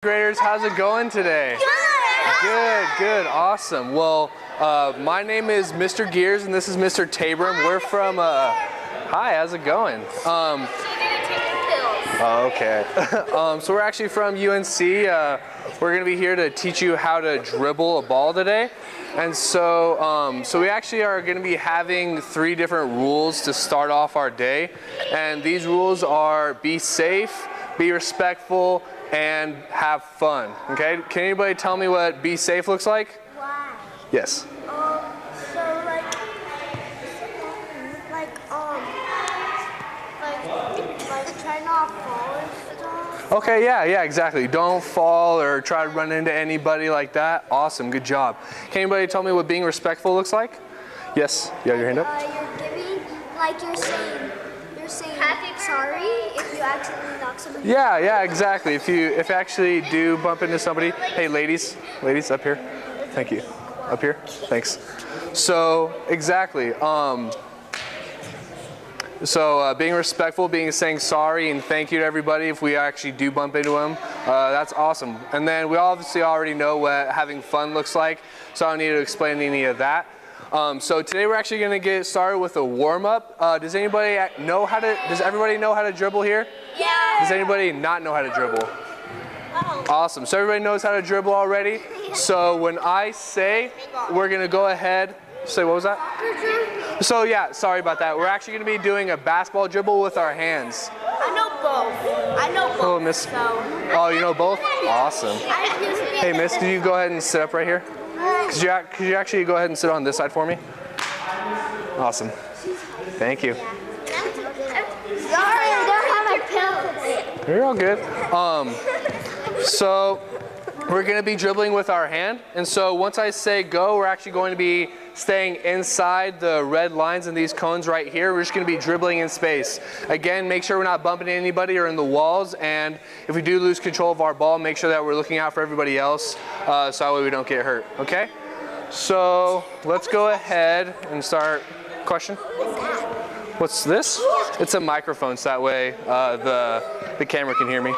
Graders, how's it going today? Good, awesome. Well, my name is Mr. Geers and this is Mr. Tabrum. We're from, hi, how's it going? Okay. So we're actually from UNC. We're going to be here to teach you how to dribble a ball today. And so, we actually are going to be having 3 different rules to start off our day. And these rules are be safe, be respectful, and have fun. Okay? Can anybody tell me what be safe looks like? Why? Yes. Try not fall and stuff. Okay, yeah, exactly. Don't fall or try to run into anybody like that. Awesome, good job. Can anybody tell me what being respectful looks like? Yes, you have your hand up? You're giving, you're saying sorry if you accidentally knock somebody. Yeah, exactly. If you actually do bump into somebody, hey ladies up here. Thank you. Up here. Thanks. So exactly. Being respectful, saying sorry and thank you to everybody if we actually do bump into them. That's awesome. And then we obviously already know what having fun looks like, so I don't need to explain any of that. So today we're actually going to get started with a warm-up. Does everybody know how to dribble here? Yeah. Does anybody not know how to dribble? Awesome. So everybody knows how to dribble already. So when I say, we're going to go ahead. Say, what was that? So yeah, sorry about that. We're actually going to be doing a basketball dribble with our hands. I know both. Oh, Miss. Oh, you know both? Awesome. Hey, Miss, could you go ahead and sit up right here? Could you actually go ahead and sit on this side for me? Awesome. Thank you. Sorry, I don't have my pills. You're all good. So we're going to be dribbling with our hand. And so once I say go, we're actually going to be staying inside the red lines in these cones right here. We're just going to be dribbling in space. Again, make sure we're not bumping into anybody or in the walls. And if we do lose control of our ball, make sure that we're looking out for everybody else so that way we don't get hurt. Okay? So let's go ahead and start. Question? What's this? It's a microphone, so that way the camera can hear me.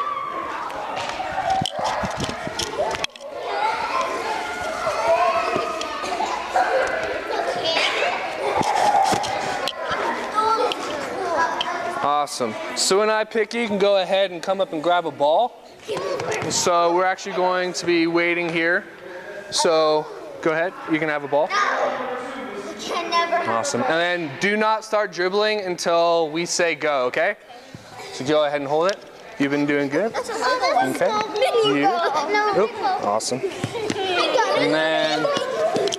Awesome. So when I pick you can go ahead and come up and grab a ball. So we're actually going to be waiting here. So go ahead, you can have a ball. Awesome. And then do not start dribbling until we say go, okay? So go ahead and hold it. You've been doing good. Okay. You. Awesome. And then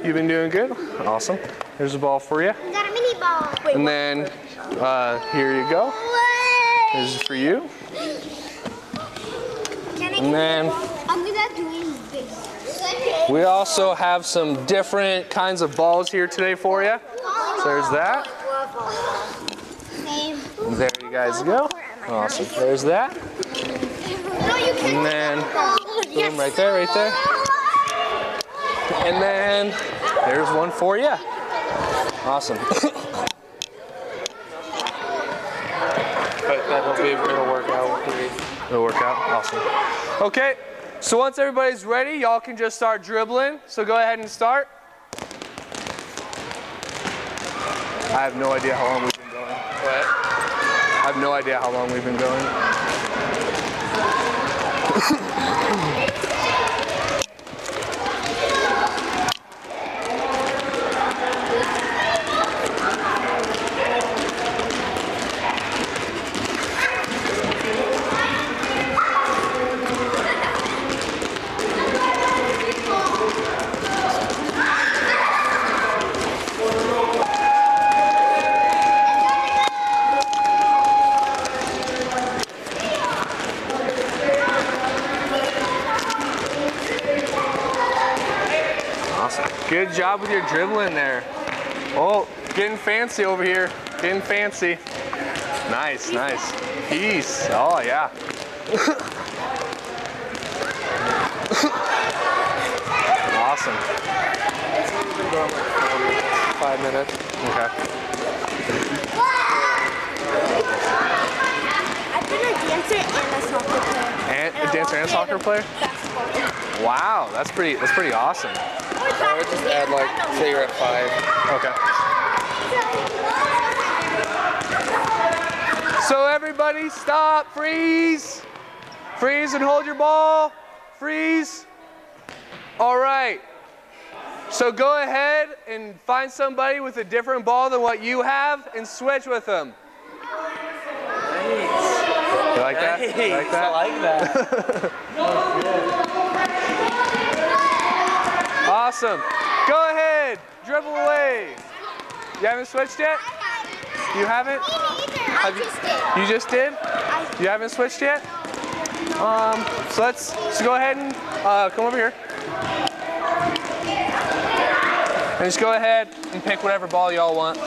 you've been doing good. Awesome. Here's a ball for you. Got a mini ball. And then here you go. This is for you. And then we also have some different kinds of balls here today for you. So there's that. And there you guys go. Awesome. There's that. And then boom, right there. And then there's one for you. Awesome. It'll work out. It'll work out. Awesome. Okay. So once everybody's ready, y'all can just start dribbling. So go ahead and start. I have no idea how long we've been going. What? I have no idea how long we've been going. Good job with your dribbling there. Oh, getting fancy over here. Getting fancy. Nice. Peace. Oh, yeah. Awesome. 5 minutes. Okay. been a dancer and a soccer player. And a dancer and a soccer player? Basketball. Wow, that's pretty awesome. I would just add like, say you're at 5. Okay. So everybody stop, freeze. Freeze and hold your ball. Freeze. All right. So go ahead and find somebody with a different ball than what you have and switch with them. You like that? You like that? I like that. Awesome. Go ahead. Dribble away. You haven't switched yet? You haven't? You just did? You haven't switched yet? So go ahead and come over here. And just go ahead and pick whatever ball y'all want.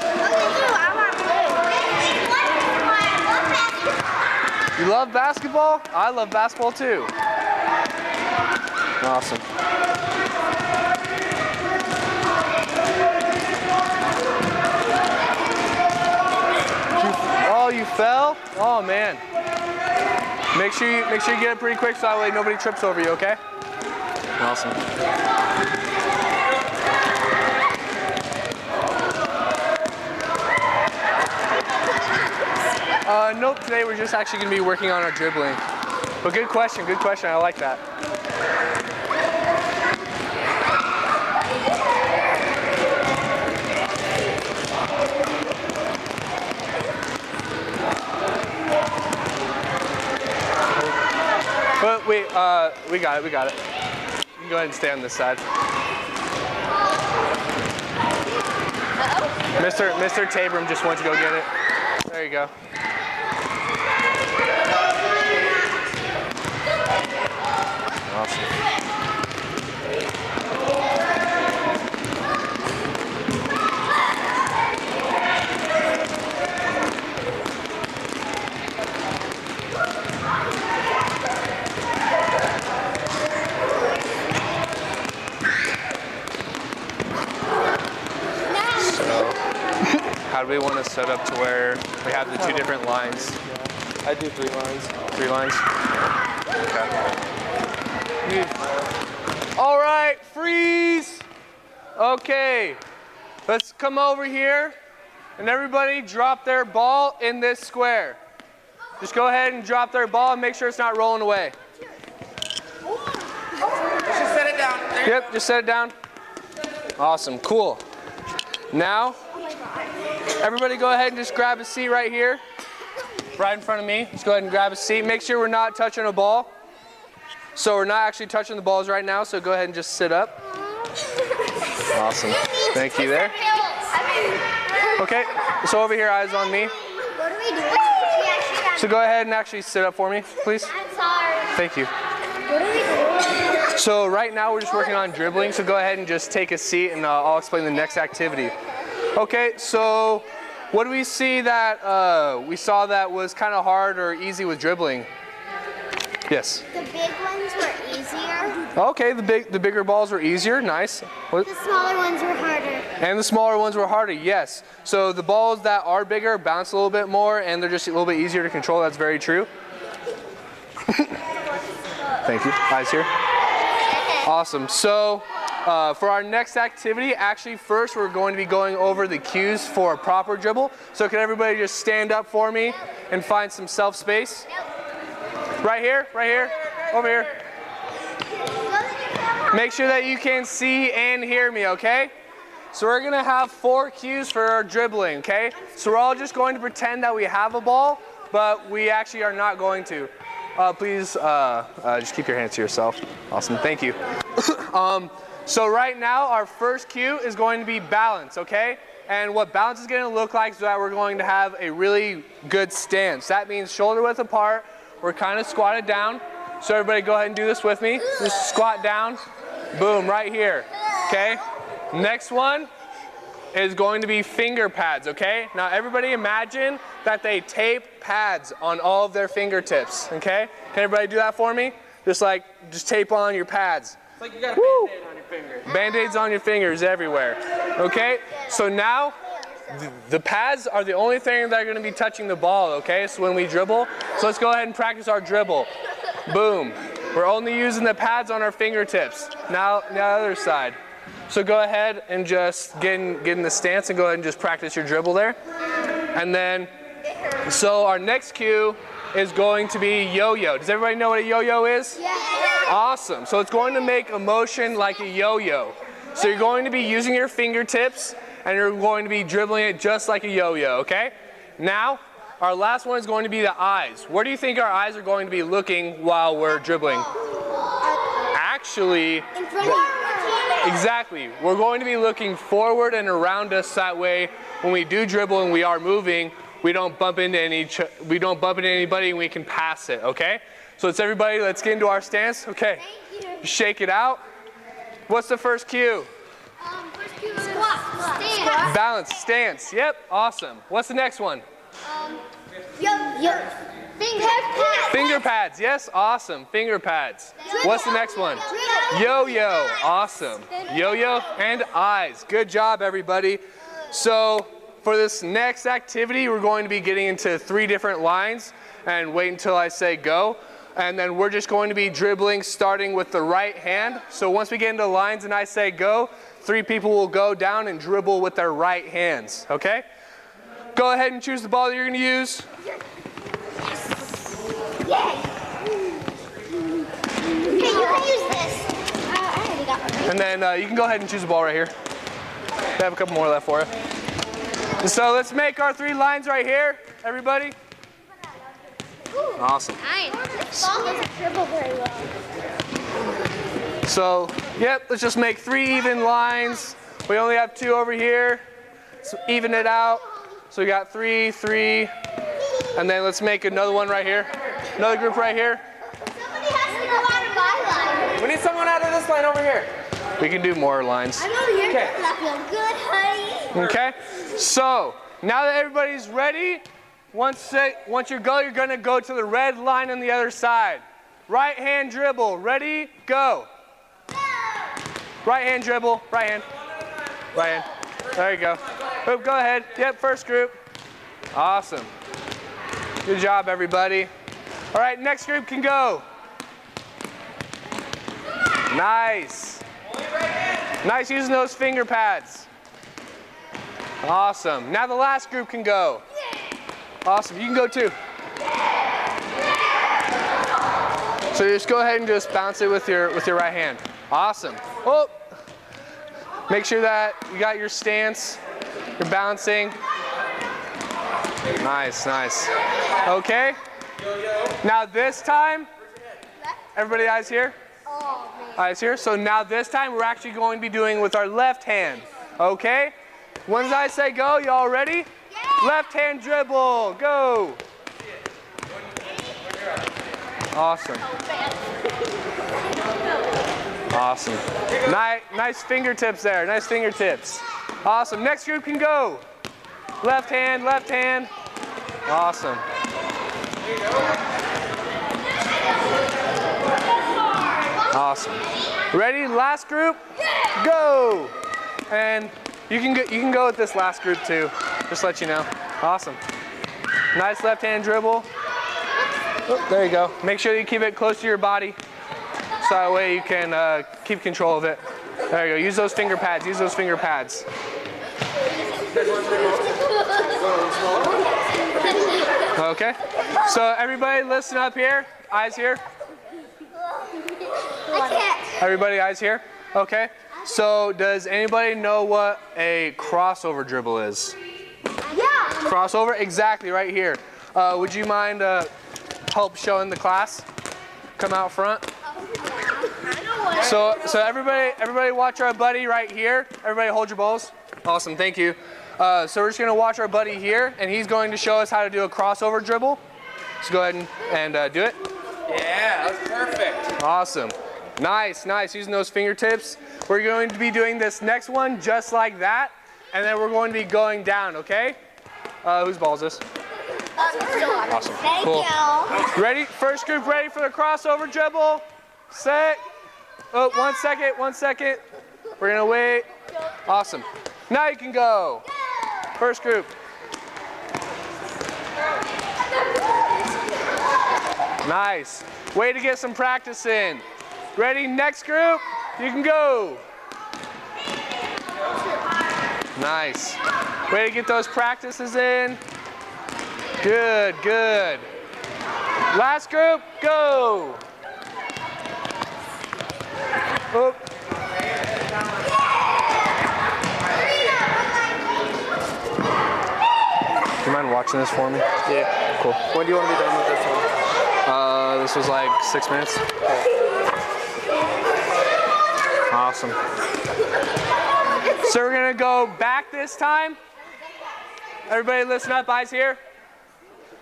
You love basketball? I love basketball too. Awesome. Oh, you fell? Oh man. Make sure you get it pretty quick so that way nobody trips over you, okay? Awesome. Nope, today we're just actually going to be working on our dribbling. But good question, I like that. But we got it. You can go ahead and stay on this side. Mr. Tabrum just went to go get it. There you go. Awesome. How do we want to set up to where we have the 2 different lines? I do 3 lines. 3 lines? Okay. All right, freeze. Okay, let's come over here and everybody drop their ball in this square. Just go ahead and drop their ball and make sure it's not rolling away. Just set it down. Yep, just set it down. Awesome, cool. Now, everybody go ahead and just grab a seat right here, right in front of me. Just go ahead and grab a seat. Make sure we're not touching a ball. So we're not actually touching the balls right now, so go ahead and just sit up. Awesome. Thank you there. Okay, so over here, eyes on me. What are we doing? So go ahead and actually sit up for me, please. I'm sorry. Thank you. What are we doing? So right now we're just working on dribbling, so go ahead and just take a seat and I'll explain the next activity. Okay, so what do we see that we saw that was kind of hard or easy with dribbling? Yes. The big ones were easier. Okay, the bigger balls were easier. Nice. What? The smaller ones were harder. And the smaller ones were harder. Yes. So the balls that are bigger bounce a little bit more, and they're just a little bit easier to control. That's very true. Thank you. Eyes here. Awesome. So for our next activity, actually first we're going to be going over the cues for a proper dribble. So can everybody just stand up for me and find some self-space? Right here, over here. Make sure that you can see and hear me, okay? So we're gonna have 4 cues for our dribbling, okay? So we're all just going to pretend that we have a ball, but we actually are not going to. Please just keep your hands to yourself. Awesome, thank you. So right now, our first cue is going to be balance, okay? And what balance is gonna look like is that we're going to have a really good stance. That means shoulder width apart. We're kind of squatted down. So everybody go ahead and do this with me. Just squat down. Boom, right here. Okay? Next one is going to be finger pads, okay? Now everybody imagine that they tape pads on all of their fingertips, okay? Can everybody do that for me? Just tape on your pads. It's like you got a Band-Aid on your finger. Band-Aids on your fingers everywhere. Okay? So now The pads are the only thing that are going to be touching the ball, okay? So when we dribble, so let's go ahead and practice our dribble. Boom. We're only using the pads on our fingertips. Now the other side. So go ahead and just get in the stance and go ahead and just practice your dribble there. And then, so our next cue is going to be yo-yo. Does everybody know what a yo-yo is? Yeah. Awesome. So it's going to make a motion like a yo-yo. So you're going to be using your fingertips and you're going to be dribbling it just like a yo-yo, okay? Now, our last one is going to be the eyes. Where do you think our eyes are going to be looking while we're dribbling? Actually, In front of exactly. We're going to be looking forward and around us. That way, when we do dribble and we are moving, we don't bump into anybody and we can pass it, okay? So it's everybody, let's get into our stance. Okay, shake it out. What's the first cue? First cue is squat. Stance. Balance, stance, yep, awesome. What's the next one? Finger pads, yes, awesome, finger pads. What's the next one? Yo-yo, awesome. Yo-yo and eyes, good job everybody. So for this next activity, we're going to be getting into 3 different lines and wait until I say go. And then we're just going to be dribbling starting with the right hand. So once we get into lines and I say go, 3 people will go down and dribble with their right hands, okay? Go ahead and choose the ball that you're going to use. And then you can go ahead and choose the ball right here. I have a couple more left for you. And so let's make our 3 lines right here, everybody. Awesome. This ball doesn't dribble very well. So, yep, let's just make 3 even lines. We only have 2 over here. So even it out. So we got 3, 3, and then let's make another one right here. Another group right here. Somebody has to go out of my line. We need someone out of this line over here. We can do more lines. I'm over here. Okay. I feel good, honey. Okay, so now that everybody's ready, once you go, you're gonna go to the red line on the other side. Right hand dribble, ready, go. Right hand dribble, right hand. Right hand, there you go. Oop, go ahead, yep, first group. Awesome. Good job, everybody. All right, next group can go. Nice. Nice using those finger pads. Awesome. Now the last group can go. Awesome. You can go too. So just go ahead and just bounce it with your right hand. Awesome. Oh. Make sure that you got your stance. You're bouncing. Nice, nice. Okay. Now this time, everybody eyes here? Eyes here. So now this time we're actually going to be doing with our left hand. Okay? Once I say go, y'all ready? Yeah. Left hand dribble, go. Awesome. Awesome. Nice fingertips there, nice fingertips. Awesome, next group can go. Left hand, left hand. Awesome. Awesome. Ready? Last group? Go! And you can go with this last group too. Just to let you know. Awesome. Nice left hand dribble. Oh, there you go. Make sure you keep it close to your body. So that way you can keep control of it. There you go. Use those finger pads. Use those finger pads. Okay. So everybody listen up here. Eyes here. I can't. Everybody eyes here? Okay. So does anybody know what a crossover dribble is? Yeah. Crossover? Exactly, right here. Would you mind help showing the class? Come out front. So everybody watch our buddy right here. Everybody hold your balls. Awesome, thank you. So we're just gonna watch our buddy here, and he's going to show us how to do a crossover dribble. So go ahead and do it. Yeah, that's perfect. Awesome. Nice, nice, using those fingertips. We're going to be doing this next one just like that, and then we're going to be going down, okay? Whose ball is this? Awesome, Thank cool. you. Ready? First group ready for the crossover dribble? Set. Oh, 1 second, 1 second. We're gonna wait. Awesome. Now you can go. First group. Nice. Way to get some practice in. Ready? Next group. You can go. Nice. Way to get those practices in. Good, good. Last group, go. Oop. Do you mind watching this for me? Yeah. Cool. When do you want to be done with this one? This was like 6 minutes. Awesome. So we're gonna go back this time. Everybody listen up, eyes here.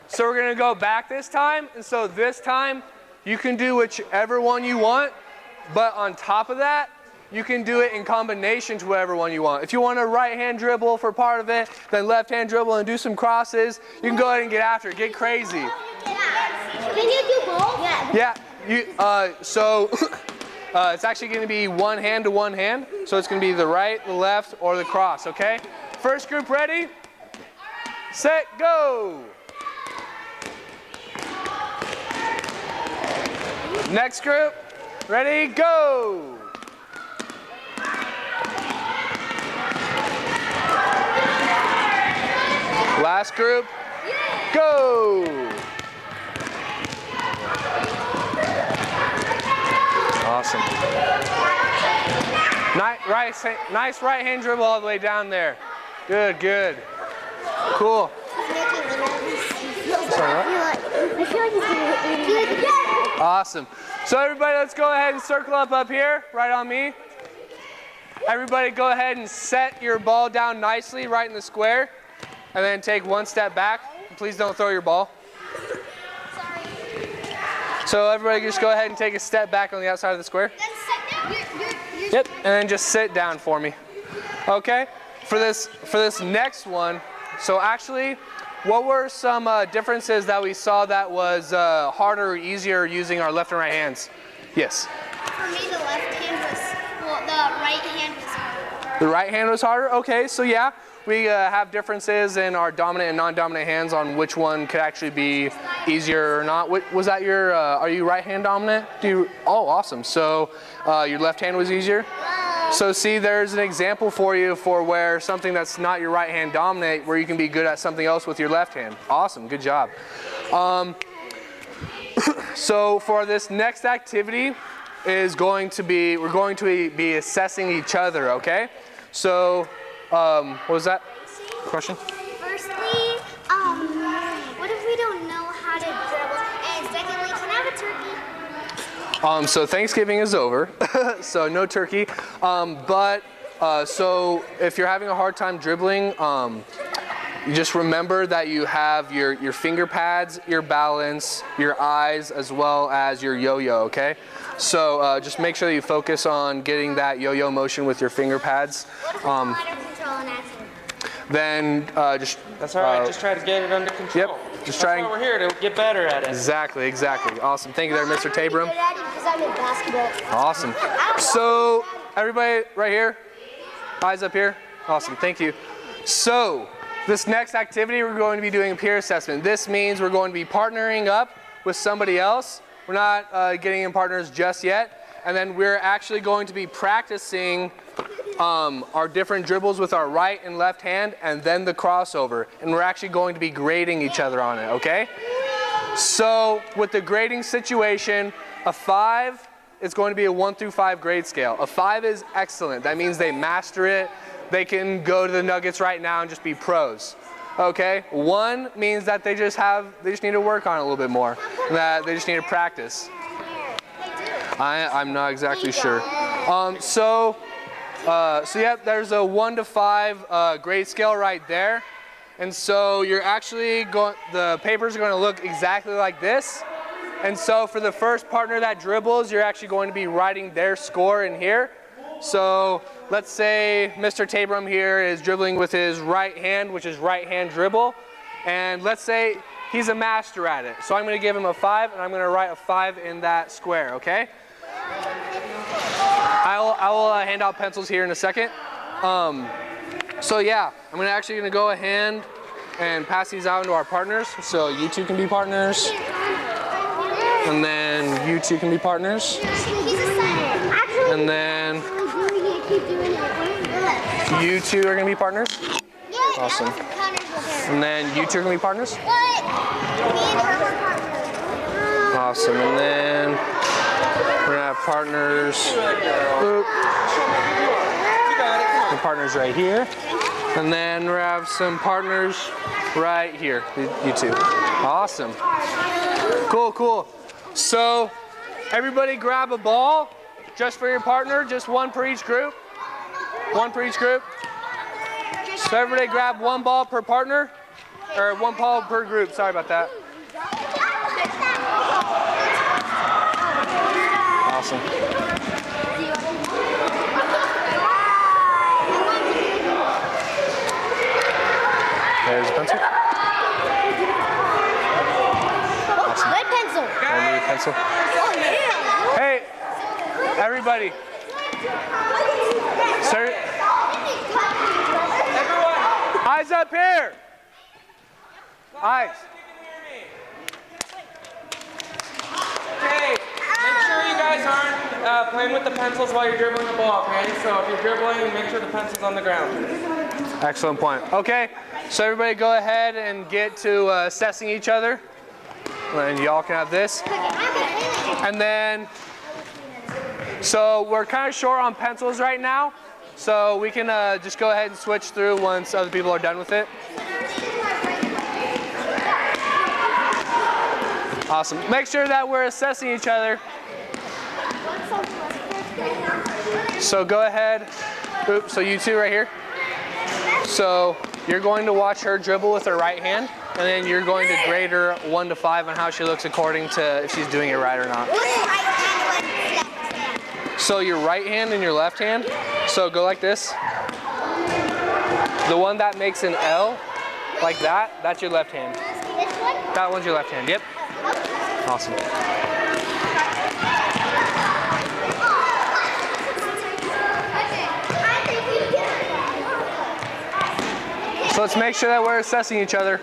So we're gonna go back this time, and so this time you can do whichever one you want, but on top of that, you can do it in combination to whatever one you want. If you want a right hand dribble for part of it, then left hand dribble and do some crosses, you can go ahead and get after it, get crazy. Can you do both? Yeah, it's actually gonna be one hand to one hand, so it's gonna be the right, the left, or the cross, okay? First group ready? Set, go! Next group, ready, go! Last group, go! Awesome. Nice right hand dribble all the way down there. Good, good. Cool. Awesome. So everybody, let's go ahead and circle up here, right on me. Everybody go ahead and set your ball down nicely right in the square. And then take one step back. Please don't throw your ball. So everybody just go ahead and take a step back on the outside of the square. Yep, and then just sit down for me. Okay, for this next one, so actually, what were some differences that we saw that was harder or easier using our left and right hands? Yes? For me, the left hand was, the right hand was harder. The right hand was harder? Okay, so yeah, we have differences in our dominant and non-dominant hands on which one could actually be easier or not. Was that your, are you right hand dominant? Oh, awesome. So your left hand was easier? So see, there's an example for you for where something that's not your right hand dominant, where you can be good at something else with your left hand. Awesome, good job. So for this next activity is going to be, we're going to be assessing each other, okay? So, what was that question? Firstly, what if we don't know how to dribble? And secondly, can I have a turkey? So Thanksgiving is over, so no turkey. So if you're having a hard time dribbling, you just remember that you have your finger pads, your balance, your eyes, as well as your yo-yo, okay? So just make sure that you focus on getting that yo-yo motion with your finger pads. What if I'm out of control and accident? Then just... That's all right, just try to get it under control. Yep, just try. That's why we're here, to get better at it. Exactly, exactly. Awesome. Thank you there, Mr. Tabrum. Because I'm in basketball. Awesome. So, everybody right here, eyes up here. Awesome, thank you. So, this next activity, we're going to be doing a peer assessment. This means we're going to be partnering up with somebody else. We're not getting in partners just yet. And then we're actually going to be practicing our different dribbles with our right and left hand, and then the crossover. And we're actually going to be grading each other on it, okay? So with the grading situation, a 5 is going to be a 1 through 5 grade scale. A 5 is excellent. That means they master it. They can go to the Nuggets right now and just be pros. Okay? 1 means that they just need to work on it a little bit more. That they just need to practice. I'm not exactly sure. So yeah, there's a 1 to 5 grade scale right there. And so you're actually the papers are going to look exactly like this. And so for the first partner that dribbles, you're actually going to be writing their score in here. So let's say Mr. Tabrum here is dribbling with his right hand, which is right hand dribble. And let's say he's a master at it. So I'm going to give him a 5, and I'm going to write a 5 in that square, okay? I will hand out pencils here in a second. So yeah, I'm actually gonna go ahead and pass these out into our partners. So you two can be partners. And then you two can be partners. And then you two are gonna be partners. Awesome. And then you two are gonna be partners. Awesome. And then we're gonna have partners. Boop. And partners right here. And then we have some partners right here. You two. Awesome. Cool, cool. So everybody grab a ball just for your partner, just one per each group. One per each group. So everybody grab one ball per partner, or one ball per group. Sorry about that. Awesome. There's a pencil. Awesome. Red pencil. Red pencil. Hey, everybody. Sir. Eyes up here. Eyes. Okay, make sure you guys aren't playing with the pencils while you're dribbling the ball, okay? So if you're dribbling, make sure the pencil's on the ground. Excellent point. Okay, so everybody go ahead and get to assessing each other. And y'all can have this. And then, so we're kind of short on pencils right now. So we can just go ahead and switch through once other people are done with it. Awesome. Make sure that we're assessing each other. So go ahead. Oops, so you two right here. So you're going to watch her dribble with her right hand, and then you're going to grade her 1 to 5 on how she looks according to if she's doing it right or not. So your right hand and your left hand. So go like this. The one that makes an L, like that, that's your left hand. That one's your left hand, yep. Awesome. So let's make sure that we're assessing each other.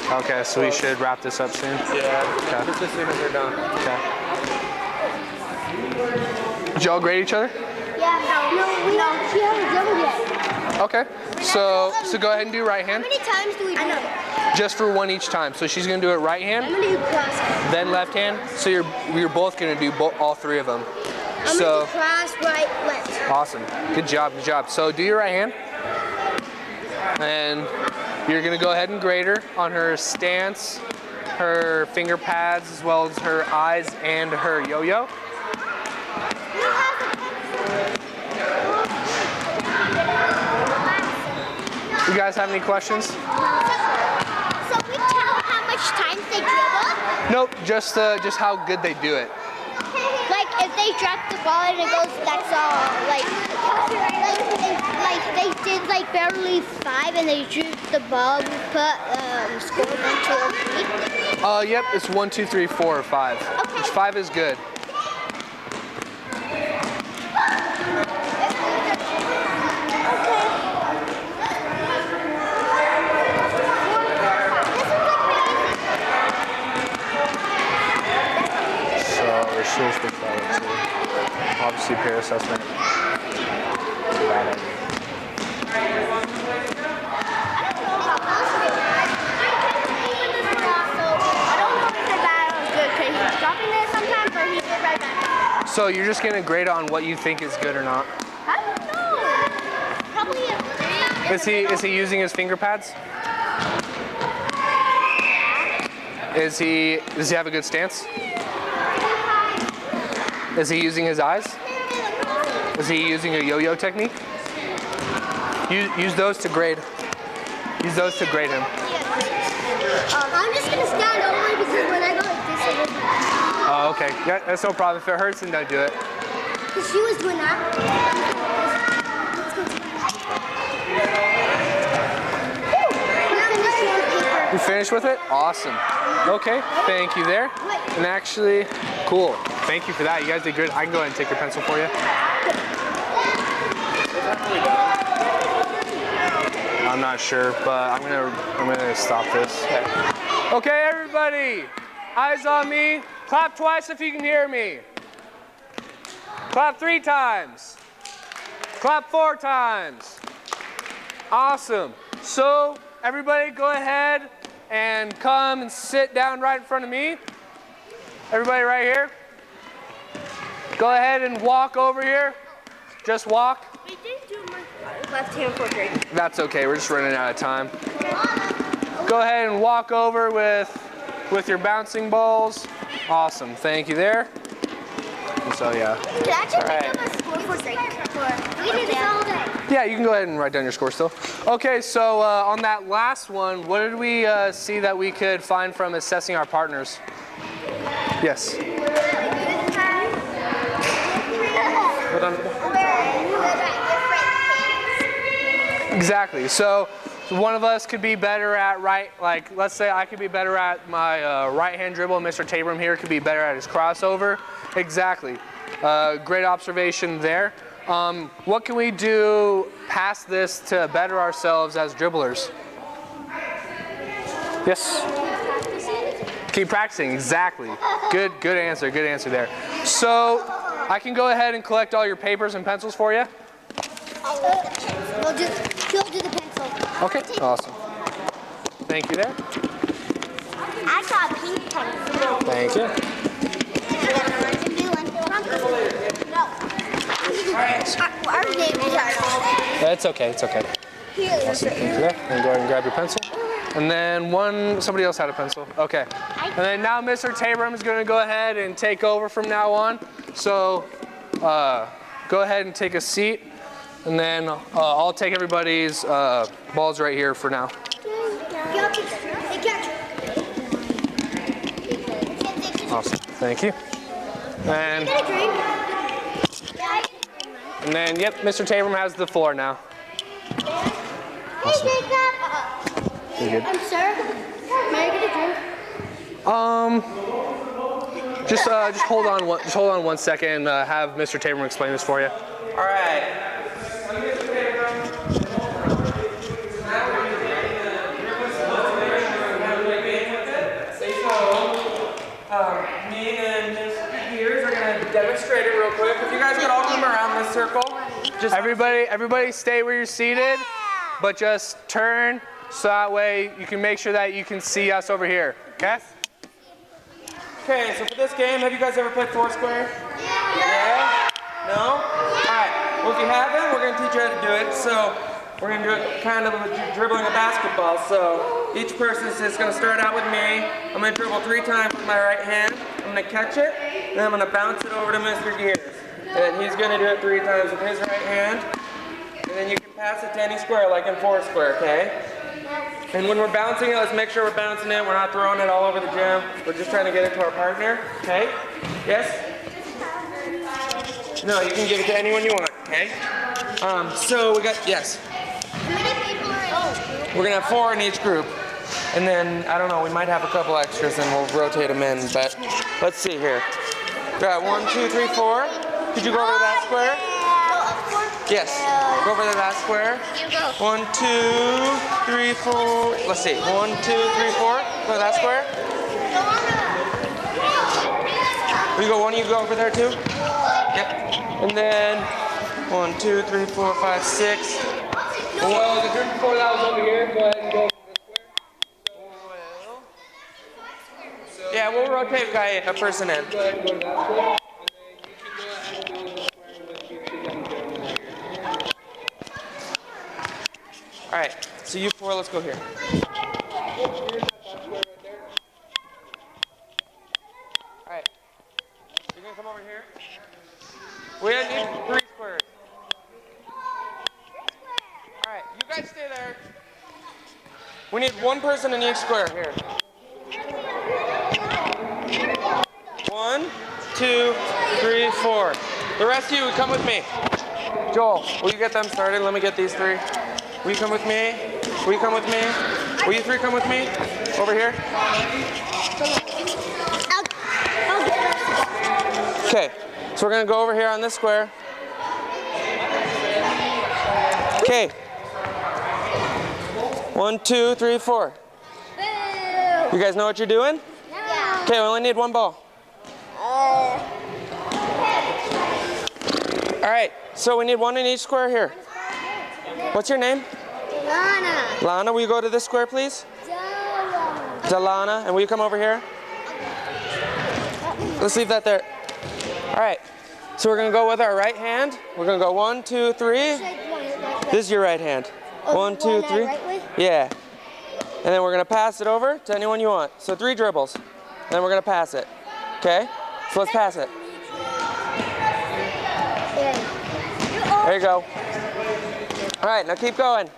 Okay, so we should wrap this up soon. Yeah, Okay. just as soon as we're done. Okay. Did y'all grade each other? Yeah, no, she hasn't dribbled yet. Okay. So go ahead and do right hand. How many times do we do it? Just for one each time. So she's gonna do it right hand, I'm gonna do cross. then left hand. So you're both gonna do all three of them. I'm gonna do cross, right, left. Awesome. Good job, good job. So do your right hand. And you're gonna go ahead and grade her on her stance, her finger pads, as well as her eyes and her yo-yo. You guys have any questions? So we tell how much times they dribble? Nope, just how good they do it. Like if they drop the ball and it goes, that's all. Like they did like barely 5 and they drew the ball. We put score 1, 2, or 3. Yep, it's 1, 2, 3, 4, or 5. Okay. Which 5 is good. Seriously, obviously peer assessment. Bad idea. So you're just gonna grade on what you think is good or not? I don't know. Probably a 3. Is he using his finger pads? Does he have a good stance? Is he using his eyes? Is he using a yo-yo technique? Use those to grade. Use those to grade him. I'm just gonna stand over because when I go like this, it will. Oh, okay. Yeah, that's no problem. If it hurts, then don't do it. Because she was doing that. Finished with it? Awesome. Okay, thank you there. And actually, cool. Thank you for that. You guys did good. I can go ahead and take your pencil for you. I'm not sure, but I'm gonna stop this. Okay, everybody, eyes on me. Clap twice if you can hear me. Clap 3 times. Clap 4 times. Awesome. So everybody go ahead and come and sit down right in front of me. Everybody right here. Go ahead and walk over here. Just walk. We didn't do my left hand portrait. That's okay, we're just running out of time. Go ahead and walk over with your bouncing balls. Awesome, thank you there. And so yeah. Can I just pick up a score portrait? We did this all day. Yeah, you can go ahead and write down your score still. Okay, so on that last one, what did we see that we could find from assessing our partners? Yes. Exactly. So one of us could be better at let's say I could be better at my right-hand dribble, and Mr. Tabrum here could be better at his crossover. Exactly. Great observation there. What can we do past this to better ourselves as dribblers? Yes? Keep practicing, exactly. Good answer there. So I can go ahead and collect all your papers and pencils for you. He'll do the pencil. Okay, awesome. Thank you there. I saw a pink pencil. Thank you. No. Our name is It's okay, it's okay. Awesome, thank you there. And go ahead and grab your pencil. And then somebody else had a pencil. Okay. And then now Mr. Tabrum is going to go ahead and take over from now on. So go ahead and take a seat. And then I'll take everybody's balls right here for now. Awesome, thank you. And then, yep, Mr. Tabrum has the floor now. Awesome. You're good. Sir, may I get a drink? Just hold on one second and have Mr. Tabrum explain this for you. All right. Me and Mr. Geers are going to demonstrate it real quick. If you guys could all come around this circle. Just Everybody stay where you're seated, but just turn so that way you can make sure that you can see us over here, okay? Okay, so for this game, have you guys ever played Foursquare? Yeah? No? Alright, well if you haven't, we're going to teach you how to do it. So we're going to do it kind of like dribbling a basketball. So each person is just going to start out with me. I'm going to dribble 3 times with my right hand. I'm going to catch it, and then I'm going to bounce it over to Mr. Geers. And he's going to do it 3 times with his right hand. And then you can pass it to any square, like in Foursquare, okay? And when we're bouncing it, let's make sure we're bouncing it. We're not throwing it all over the gym. We're just trying to get it to our partner, okay? Yes? No, you can give it to anyone you want, okay? So we got, yes. We're gonna have 4 in each group. And then, I don't know, we might have a couple extras and we'll rotate them in, but let's see here. Got 1, 2, 3, 4. Could you go over to that square? Yes. Go over to that square. 1, 2, 3, 4. Let's see. 1, 2, 3, 4. Go to that square. You go 1, you go over there too? Yep. And then 1, 2, 3, 4, 5, 6. Well, the group before that was over here. Go ahead and go over the square. Yeah, we'll rotate a person in. Go ahead and go to that square. And then you can go ahead and go to the square with All right, so you 4, let's go here. All right, you're gonna come over here. We need 3 squares. All right, you guys stay there. We need 1 person in each square here. 1, 2, 3, 4. The rest of you, come with me. Joel, will you get them started? Let me get these 3. Will you come with me? Will you come with me? Will you 3 come with me? Over here. Okay, so we're gonna go over here on this square. Okay. 1, 2, 3, 4. You guys know what you're doing? Yeah. Okay, we only need one ball. All right, so we need one in each square here. What's your name? Lana. Lana, will you go to this square, please? Delana, and will you come over here? Let's leave that there. All right, so we're gonna go with our right hand. We're gonna go 1, 2, 3. This is your right hand. 1, 2, 3. Yeah. And then we're gonna pass it over to anyone you want. So 3 dribbles. Then we're gonna pass it. Okay? So let's pass it. There you go. All right, now keep going.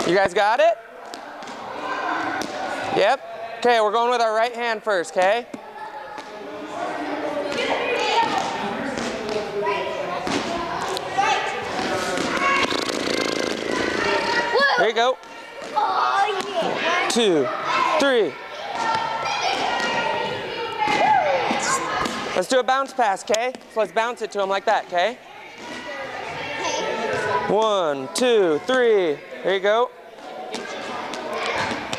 You guys got it? Yep. Okay, we're going with our right hand first, okay? There you go. 2, 3. Let's do a bounce pass, okay? So let's bounce it to him like that, okay? 1, 2, 3. There you go.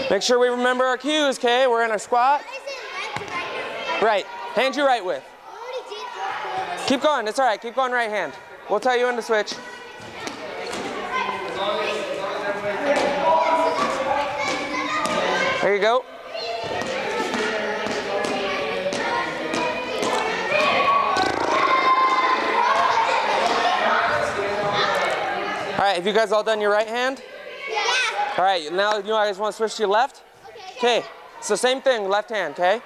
Make sure we remember our cues, okay? We're in our squat. Right. Hand you right with. Keep going. It's all right. Keep going right hand. We'll tell you when to switch. There you go. All right, have you guys all done your right hand? Yeah. All right, now you guys want to switch to your left? Okay. It's the same thing, left hand, okay?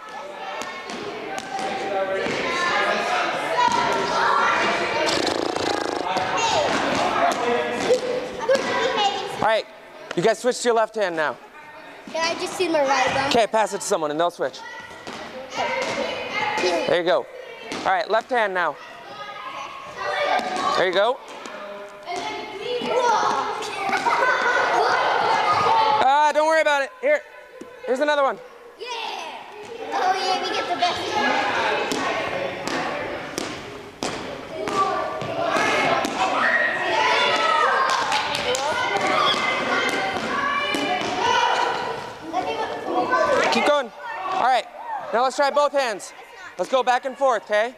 All right, you guys switch to your left hand now. Can I just see my right thumb? Okay, pass it to someone and they'll switch. There you go. All right, left hand now. There you go. Don't worry about it. Here's another one. Yeah. Oh yeah, we get the best. Keep going. All right, now let's try both hands. Let's go back and forth, okay?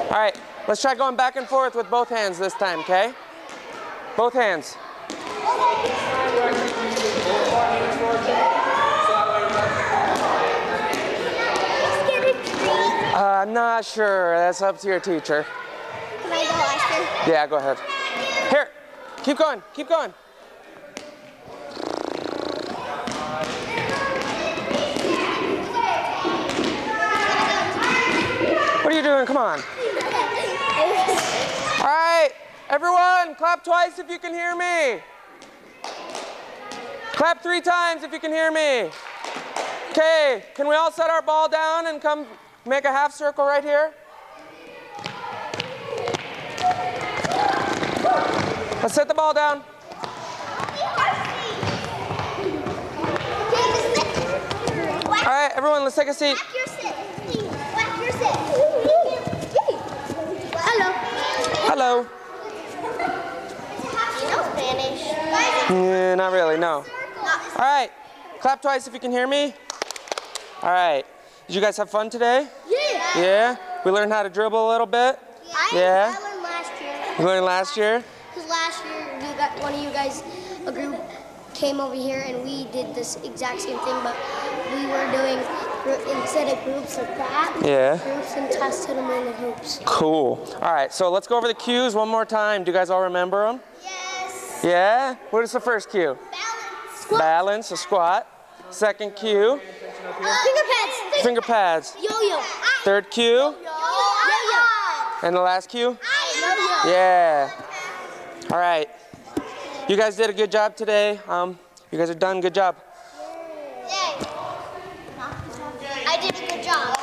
All right, let's try going back and forth with both hands this time, okay? Both hands. I'm not sure. That's up to your teacher. Can I go, Austin? Yeah, go ahead. Here, keep going, keep going. What are you doing? Come on. All right, everyone, clap twice if you can hear me. Clap 3 times if you can hear me. Okay, can we all set our ball down and come make a half circle right here? Let's set the ball down. All right, everyone, let's take a seat. Hello. Hello. You know Spanish? Yeah, not really, no. All right, clap twice if you can hear me. All right, did you guys have fun today? Yeah. Yeah? We learned how to dribble a little bit? Yeah? I learned last year. You learned last year? Because last year, one of you guys, a group, came over here and we did this exact same thing, but we were doing, instead of groups like that, Yeah. groups and tested them in the hoops. Cool. All right, so let's go over the cues one more time. Do you guys all remember them? Yes. Yeah? What is the first cue? Balance. Squat. Balance, a squat. Second cue? Finger pads. Finger pads. Yo-yo. Third cue? Yo-yo. And the last cue? Yo-yo. Yeah. All right. You guys did a good job today. You guys are done. Good job. Yay. I did a good job.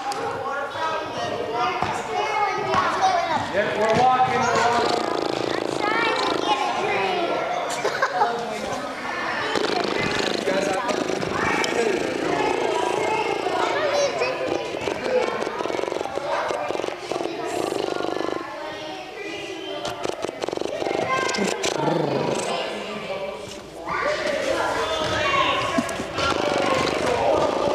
We're walking.